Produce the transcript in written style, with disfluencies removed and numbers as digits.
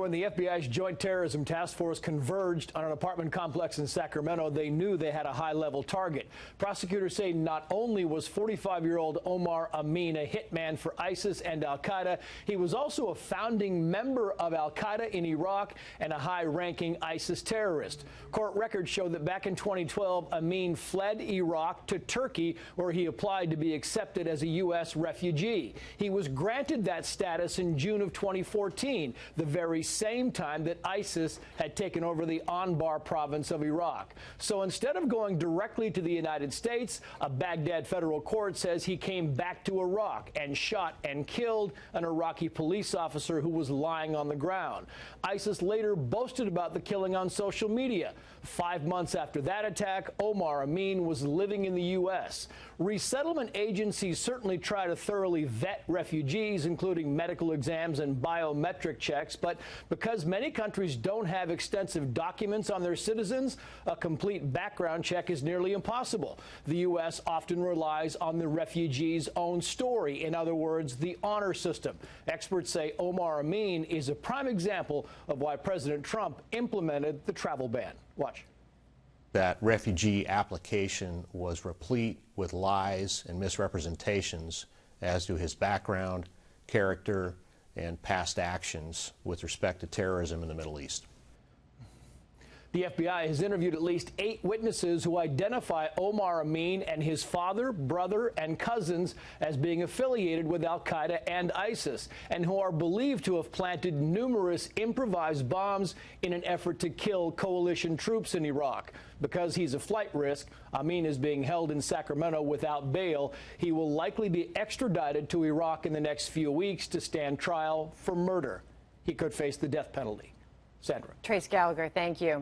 when the FBI's Joint Terrorism Task Force converged on an apartment complex in Sacramento, they knew they had a high-level target. Prosecutors say not only was 45-year-old Omar Amin a hitman for ISIS and Al Qaeda, he was also a founding member of Al Qaeda in Iraq and a high-ranking ISIS terrorist. Court records show that back in 2012, Amin fled Iraq to Turkey, where he applied to be accepted as a U.S. refugee. He was granted that status in June of 2014, the very same time that ISIS had taken over the Anbar province of Iraq. So instead of going directly to the United States, a Baghdad federal court says he came back to Iraq and shot and killed an Iraqi police officer who was lying on the ground. ISIS later boasted about the killing on social media. 5 months after that attack, Omar Amin was living in the U.S. Resettlement agencies certainly try to thoroughly vet refugees, including medical exams and biometric checks, but because many countries don't have extensive documents on their citizens, a complete background check is nearly impossible. The U.S. often relies on the refugee's own story, in other words, the honor system. Experts say Omar Amin is a prime example of why President Trump implemented the travel ban. Watch. That refugee application was replete with lies and misrepresentations as to his background, character, and past actions with respect to terrorism in the Middle East. The FBI has interviewed at least 8 witnesses who identify Omar Amin and his father, brother, and cousins as being affiliated with Al Qaeda and ISIS, and who are believed to have planted numerous improvised bombs in an effort to kill coalition troops in Iraq. Because he's a flight risk, Amin is being held in Sacramento without bail. He will likely be extradited to Iraq in the next few weeks to stand trial for murder. He could face the death penalty. Sandra. Trace Gallagher, thank you.